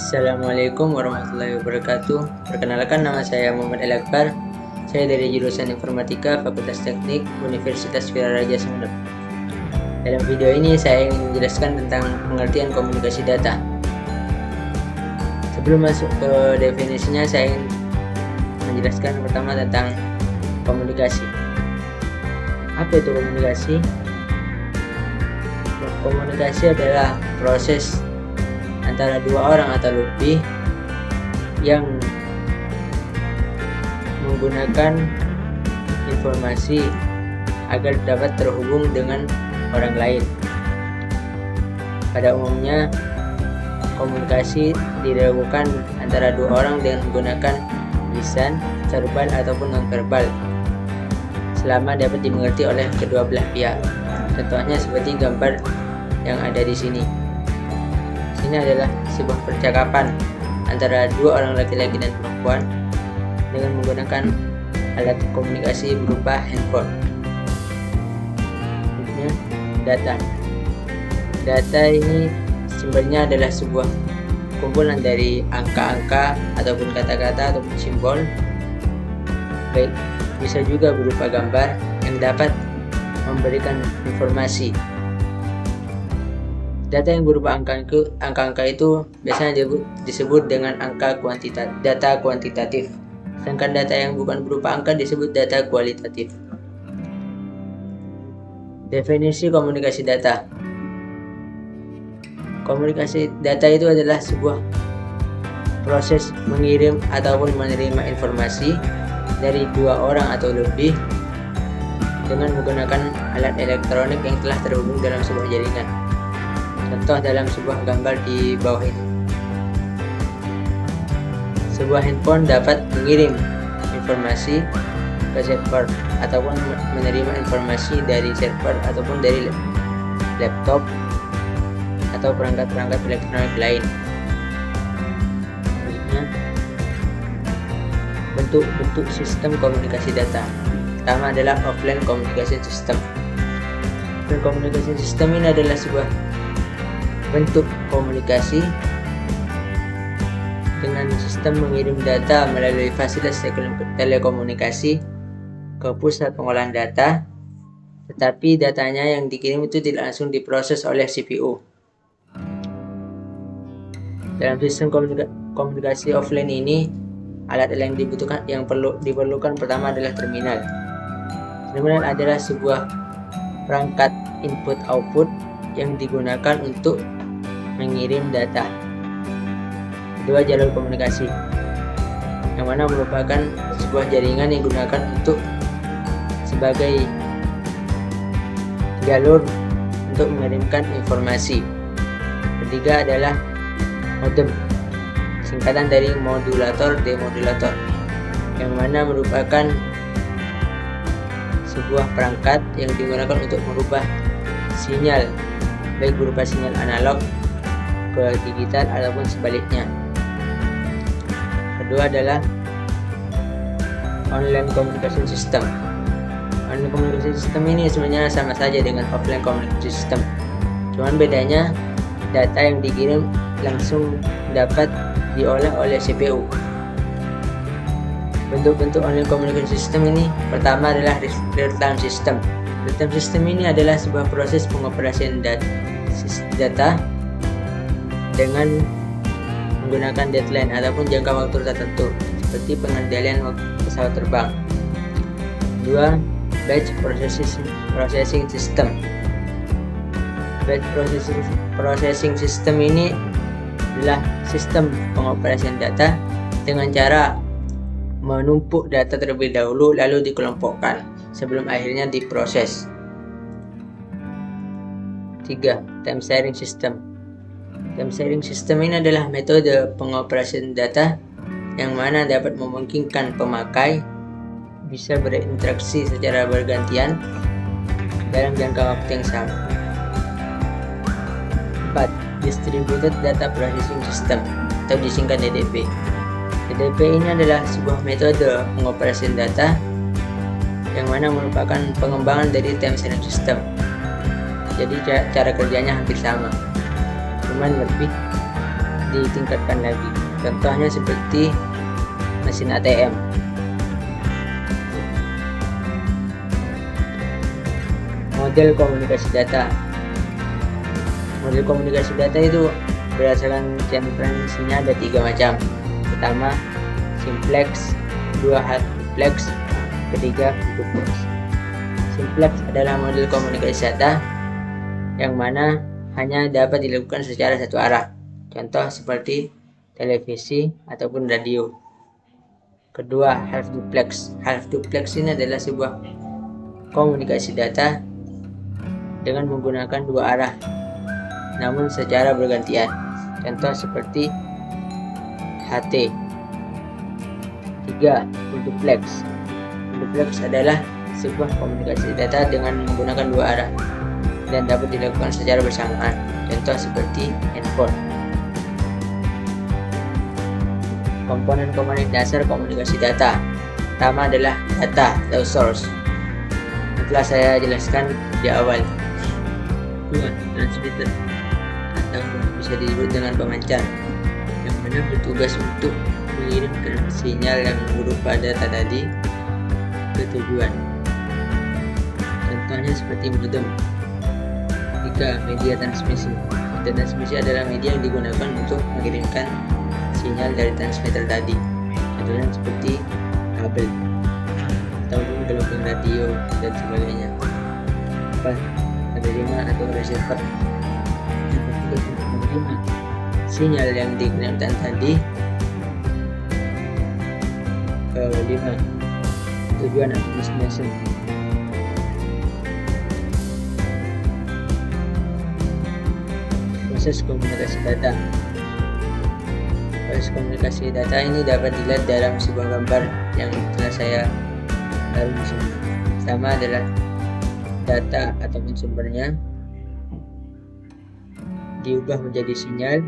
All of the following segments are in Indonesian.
Assalamualaikum warahmatullahi wabarakatuh. Perkenalkan, nama saya Muhammad El Akbar. Saya dari jurusan Informatika Fakultas Teknik Universitas Viraraja Sumeneb. Dalam video ini saya ingin menjelaskan tentang pengertian komunikasi data. Sebelum masuk ke definisinya, saya ingin menjelaskan pertama tentang komunikasi. Apa itu komunikasi? Komunikasi adalah proses antara dua orang atau lebih yang menggunakan informasi agar dapat terhubung dengan orang lain. Pada umumnya, komunikasi dilakukan antara dua orang dengan menggunakan lisan, verbal ataupun non-verbal, selama dapat dimengerti oleh kedua belah pihak. Contohnya seperti gambar yang ada di sini. Ini adalah sebuah percakapan antara dua orang laki-laki dan perempuan dengan menggunakan alat komunikasi berupa handphone. Berikutnya, data. Data ini sumbernya adalah sebuah kumpulan dari angka-angka ataupun kata-kata ataupun simbol. Baik, bisa juga berupa gambar yang dapat memberikan informasi. Data yang berupa angka-angka itu biasanya disebut dengan data kuantitatif. Sedangkan data yang bukan berupa angka disebut data kualitatif. Definisi komunikasi data. Komunikasi data itu adalah sebuah proses mengirim ataupun menerima informasi dari dua orang atau lebih dengan menggunakan alat elektronik yang telah terhubung dalam sebuah jaringan. Contoh dalam sebuah gambar di bawah ini. Sebuah handphone dapat mengirim informasi ke server ataupun menerima informasi dari server ataupun dari laptop atau perangkat-perangkat elektronik lain. Selanjutnya, bentuk-bentuk sistem komunikasi data. Pertama adalah offline communication system. Offline communication system ini adalah sebuah bentuk komunikasi dengan sistem mengirim data melalui fasilitas telekomunikasi ke pusat pengolahan data, tetapi datanya yang dikirim itu tidak langsung diproses oleh CPU. Dalam sistem komunikasi offline ini, alat yang diperlukan pertama adalah terminal. Terminal adalah sebuah perangkat input-output yang digunakan untuk mengirim data. Kedua, jalur komunikasi, yang mana merupakan sebuah jaringan yang digunakan untuk sebagai jalur untuk mengirimkan informasi. Ketiga adalah modem, singkatan dari modulator demodulator, yang mana merupakan sebuah perangkat yang digunakan untuk merubah sinyal, baik berupa sinyal analog ke digital ataupun sebaliknya. Kedua adalah online communication system. Online communication system ini sebenarnya sama saja dengan offline communication system, cuman bedanya data yang dikirim langsung dapat diolah oleh CPU. Bentuk-bentuk online communication system ini pertama adalah real-time system. Real-time system ini adalah sebuah proses pengoperasian data dengan menggunakan deadline ataupun jangka waktu tertentu, seperti pengendalian pesawat terbang. Kedua, batch processing system. Batch processing system ini adalah sistem pengoperasian data dengan cara menumpuk data terlebih dahulu lalu dikelompokkan sebelum akhirnya diproses. 3. Time sharing system. Time sharing system ini adalah metode pengoperasian data yang mana dapat memungkinkan pemakai bisa berinteraksi secara bergantian dalam jangka waktu yang sama. 4. Distributed Data Processing System atau disingkat DDP. DDP ini adalah sebuah metode pengoperasian data yang mana merupakan pengembangan dari time sharing system. Jadi cara kerjanya hampir sama, cuman lebih ditingkatkan lagi. Contohnya seperti mesin ATM. Model komunikasi data. Model komunikasi data itu berdasarkan frekuensinya ada 3 macam. Pertama, simplex, kedua hard duplex, ketiga duplex. Simplex adalah model komunikasi data yang mana hanya dapat dilakukan secara satu arah. Contoh seperti televisi ataupun radio. Kedua, half duplex. Half duplex ini adalah sebuah komunikasi data dengan menggunakan 2 arah, namun secara bergantian. Contoh seperti HT. 3. Full duplex. Full duplex adalah sebuah komunikasi data dengan menggunakan 2 arah dan dapat dilakukan secara bersamaan. Contoh seperti handphone. Komponen-komponen dasar komunikasi data. Pertama adalah data atau source. Telah saya jelaskan di awal. Kedua, transmitter atau bisa disebut dengan pemancar, yang mana bertugas untuk mengirimkan sinyal yang berupa data tadi ke tujuan. Contohnya seperti modem. 3. Media transmisi. Media transmisi adalah media yang digunakan untuk mengirimkan sinyal dari transmitter tadi. Contohnya seperti kabel ataupun gelombang radio dan sebagainya. 4. Penerima atau receiver, yang bertugas untuk menerima sinyal yang dikirimkan tadi. 5. Tujuan atau destination. Proses komunikasi data. Proses komunikasi data ini dapat dilihat dalam sebuah gambar yang telah saya taruh di sini. Pertama adalah data ataupun sumbernya diubah menjadi sinyal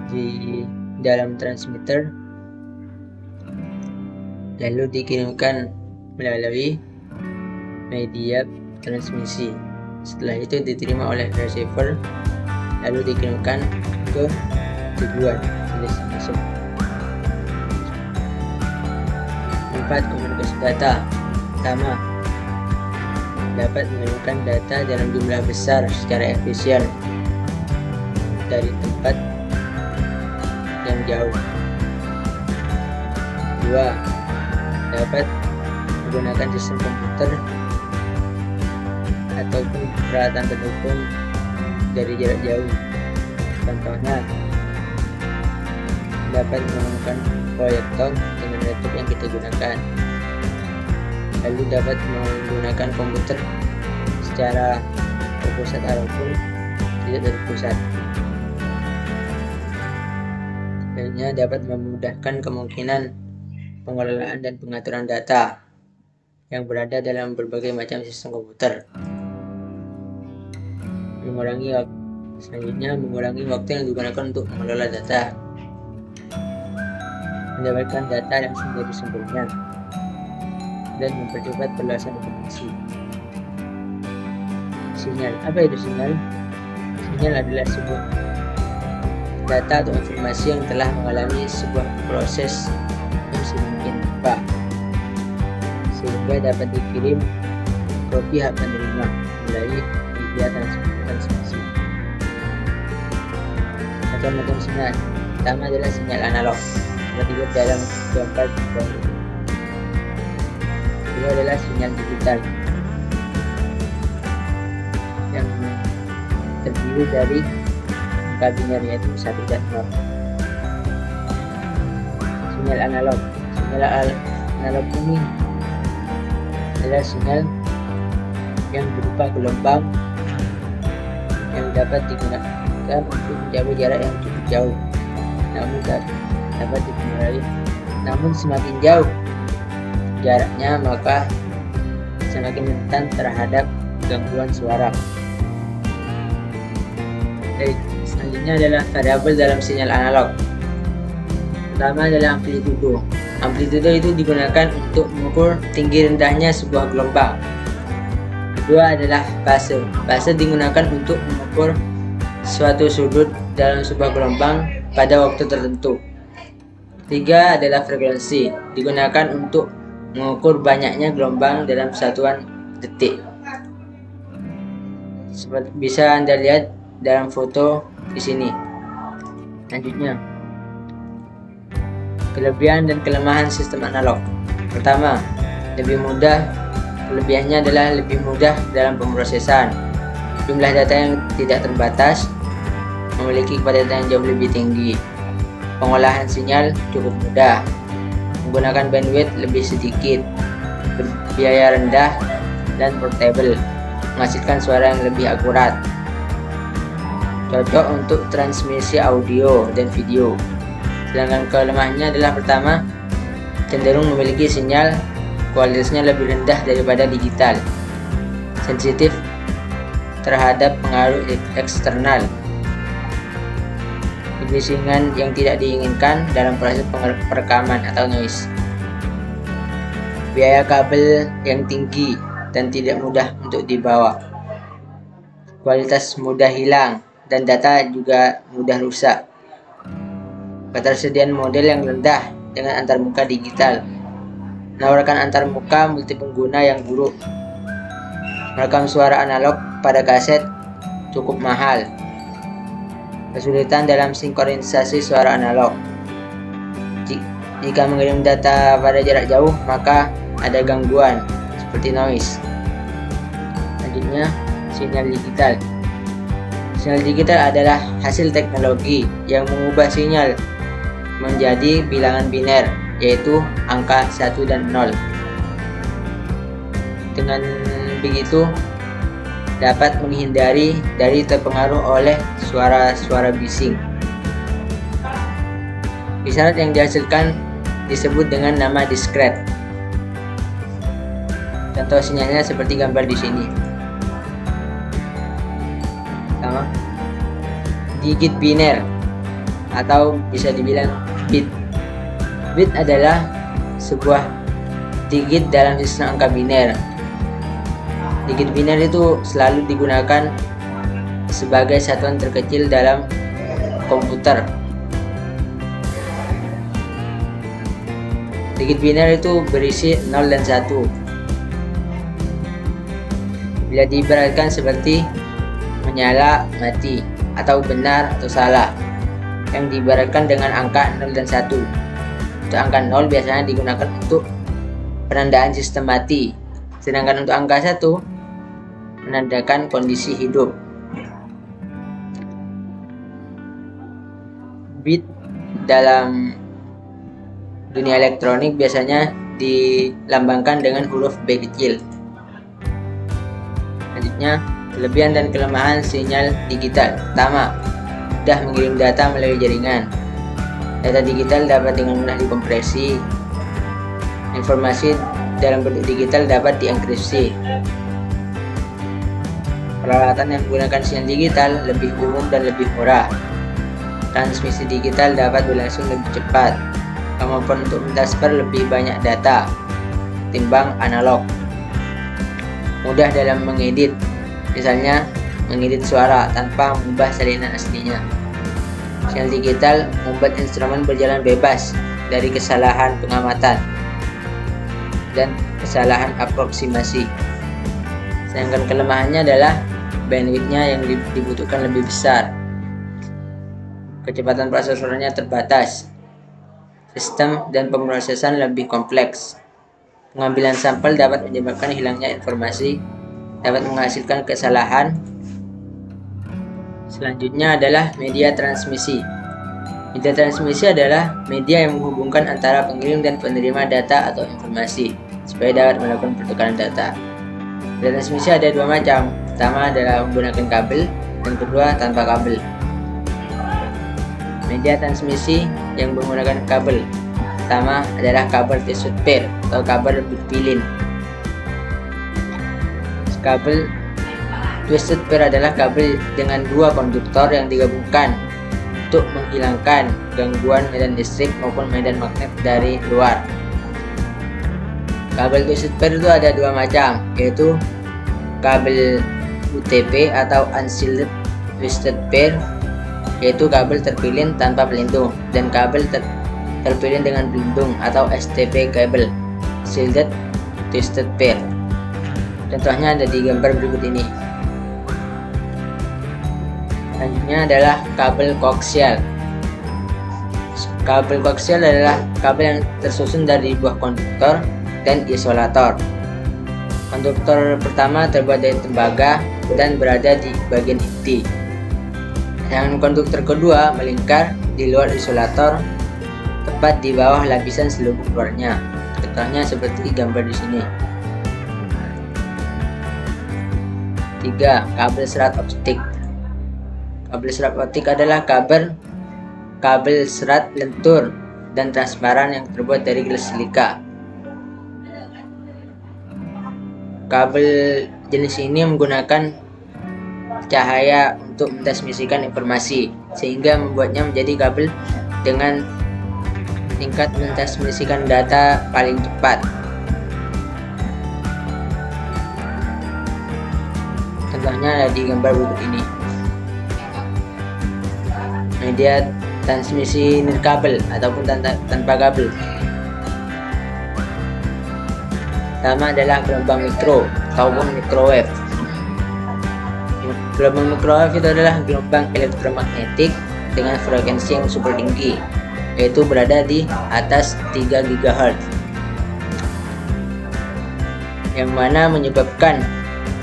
di dalam transmitter, lalu dikirimkan melalui media transmisi. Setelah itu diterima oleh receiver, lalu dikirimkan ke tujuan destination. 4. Komunikasi data. Pertama, dapat mengirimkan data dalam jumlah besar secara efisien dari tempat yang jauh. 2. Dapat menggunakan sistem komputer ataupun peralatan pendukung dari jarak jauh. Contohnya, dapat menggunakan proyektor dengan laptop yang kita gunakan. Lalu dapat menggunakan komputer secara terpusat ataupun tidak terpusat. Selanjutnya dapat memudahkan kemungkinan pengelolaan dan pengaturan data yang berada dalam berbagai macam sistem komputer. Selanjutnya mengurangi waktu yang digunakan untuk mengelola data, mendapatkan data yang dari sumbernya, dan mempercepat perluasan informasi. Sinyal. Apa itu sinyal? Sinyal adalah sebuah data atau informasi yang telah mengalami sebuah proses yang sedemikian rupa sehingga dapat dikirim ke pihak penerima melalui media transmisi. Macam-macam sinyal. Pertama adalah sinyal analog, terlihat dalam gambar di bawah ini. Kedua adalah sinyal digital yang terdiri dari angka biner yaitu 1 dan 0. Sinyal analog. Sinyal analog ini adalah sinyal yang berupa gelombang yang dapat digunakan untuk mencapai jarak yang cukup jauh, namun semakin jauh jaraknya maka semakin rentan terhadap gangguan suara. Selanjutnya adalah variabel dalam sinyal analog. Pertama adalah amplitudo. Amplitudo itu digunakan untuk mengukur tinggi rendahnya sebuah gelombang. Kedua adalah fase. Fase digunakan untuk mengukur suatu sudut dalam sebuah gelombang pada waktu tertentu. 3 adalah frekuensi, digunakan untuk mengukur banyaknya gelombang dalam satuan detik. Seperti bisa Anda lihat dalam foto di sini. Selanjutnya, kelebihan dan kelemahan sistem analog. Pertama, lebih mudah. Kelebihannya adalah lebih mudah dalam pemrosesan. Jumlah data yang tidak terbatas, memiliki kepadatan yang jauh lebih tinggi. Pengolahan sinyal cukup mudah, menggunakan bandwidth lebih sedikit, biaya rendah, dan portable, menghasilkan suara yang lebih akurat. Cocok untuk transmisi audio dan video. Sedangkan kelemahannya adalah pertama, cenderung memiliki sinyal kualitasnya lebih rendah daripada digital, sensitif terhadap pengaruh eksternal, kebisingan yang tidak diinginkan dalam proses perekaman atau noise, biaya kabel yang tinggi dan tidak mudah untuk dibawa, kualitas mudah hilang dan data juga mudah rusak, ketersediaan model yang rendah dengan antarmuka digital, menawarkan antarmuka multipengguna yang buruk, merekam suara analog pada kaset cukup mahal, kesulitan dalam sinkronisasi suara analog. Jika mengirim data pada jarak jauh, maka ada gangguan seperti noise. Selanjutnya, sinyal digital. Sinyal digital adalah hasil teknologi yang mengubah sinyal menjadi bilangan biner, yaitu angka 1 dan 0. Dengan begitu, dapat menghindari dari terpengaruh oleh suara-suara bising. Isyarat yang dihasilkan disebut dengan nama diskret. Contoh sinyalnya seperti gambar di sini. Sama. Digit biner atau bisa dibilang bit. Bit adalah sebuah digit dalam sistem angka biner. Digit biner itu selalu digunakan sebagai satuan terkecil dalam komputer. Digit biner itu berisi 0 dan 1. Bila diibaratkan seperti menyala, mati, atau benar atau salah, yang diibaratkan dengan angka 0 dan 1. Untuk angka 0 biasanya digunakan untuk penandaan sistem mati, sedangkan untuk angka 1 menandakan kondisi hidup. Bit dalam dunia elektronik biasanya dilambangkan dengan huruf B kecil. Selanjutnya, kelebihan dan kelemahan sinyal digital. Pertama, mudah mengirim data melalui jaringan. Data digital dapat dengan mudah dikompresi. Informasi dalam bentuk digital dapat dienkripsi. Peralatan yang menggunakan sinyal digital lebih umum dan lebih murah. Transmisi digital dapat berlangsung lebih cepat. Kemampuan untuk mentransfer lebih banyak data ketimbang analog. Mudah dalam mengedit, misalnya mengedit suara tanpa mengubah salinan aslinya. Sinyal digital membuat instrumen berjalan bebas dari kesalahan pengamatan dan kesalahan aproksimasi. Sedangkan kelemahannya adalah bandwidth-nya yang dibutuhkan lebih besar. Kecepatan prosesornya terbatas. Sistem dan pemrosesan lebih kompleks. Pengambilan sampel dapat menyebabkan hilangnya informasi, dapat menghasilkan kesalahan. Selanjutnya adalah media transmisi. Media transmisi adalah media yang menghubungkan antara pengirim dan penerima data atau informasi supaya dapat melakukan pertukaran data. Media transmisi ada dua macam. Pertama adalah menggunakan kabel, dan kedua tanpa kabel. Media transmisi yang menggunakan kabel pertama adalah kabel twisted pair atau kabel berpilin. Kabel twisted pair adalah kabel dengan dua konduktor yang digabungkan untuk menghilangkan gangguan medan listrik maupun medan magnet dari luar. Kabel twisted pair itu ada dua macam, yaitu kabel UTP atau unshielded twisted pair yaitu kabel terpilin tanpa pelindung dan kabel terpilin dengan pelindung atau STP kabel, shielded twisted pair. Contohnya ada di gambar berikut ini. Selanjutnya adalah kabel koaksial. Kabel koaksial adalah kabel yang tersusun dari buah konduktor dan isolator. Konduktor pertama terbuat dari tembaga dan berada di bagian inti. Yang konduktor kedua melingkar di luar isolator, tepat di bawah lapisan selubung luarnya. Contohnya seperti gambar di sini. 3. Kabel serat optik. Kabel serat optik adalah kabel serat lentur dan transparan yang terbuat dari gelas silika. Kabel jenis ini menggunakan cahaya untuk mentransmisikan informasi, sehingga membuatnya menjadi kabel dengan tingkat mentransmisikan data paling cepat. Contohnya ada di gambar berikut ini. Media transmisi nirkabel ataupun tanpa kabel. Pertama adalah gelombang mikro ataupun microwave. Gelombang microwave itu adalah gelombang elektromagnetik dengan frekuensi yang super tinggi, yaitu berada di atas 3 GHz, yang mana menyebabkan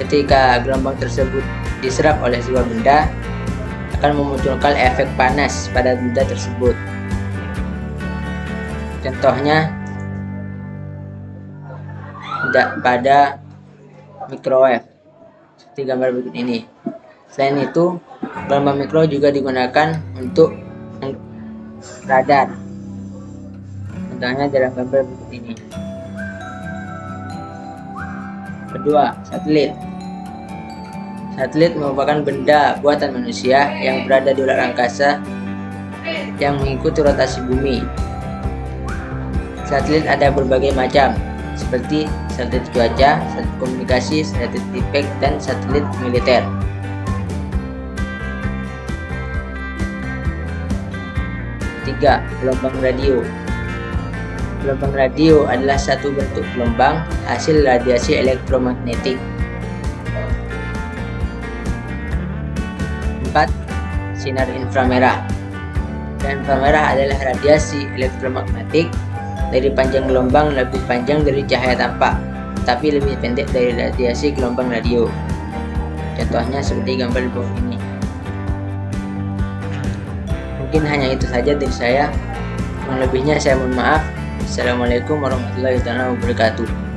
ketika gelombang tersebut diserap oleh sebuah benda akan memunculkan efek panas pada benda tersebut. Contohnya pada microwave seperti gambar berikut ini. Selain itu, gelombang mikro juga digunakan untuk radar. Contohnya dalam gambar berikut ini. Kedua, satelit. Satelit merupakan benda buatan manusia yang berada di luar angkasa yang mengikuti rotasi bumi. Satelit ada berbagai macam, seperti satelit cuaca, satelit komunikasi, satelit tipek, dan satelit militer. Tiga, gelombang radio. Gelombang radio adalah satu bentuk gelombang hasil radiasi elektromagnetik. 4. Sinar inframerah. Sinar inframerah adalah radiasi elektromagnetik dari panjang gelombang lebih panjang dari cahaya tampak, tapi lebih pendek dari radiasi gelombang radio. Contohnya seperti gambar di bawah ini. Mungkin hanya itu saja dari saya. Kurang lebihnya saya mohon maaf. Assalamualaikum warahmatullahi wabarakatuh.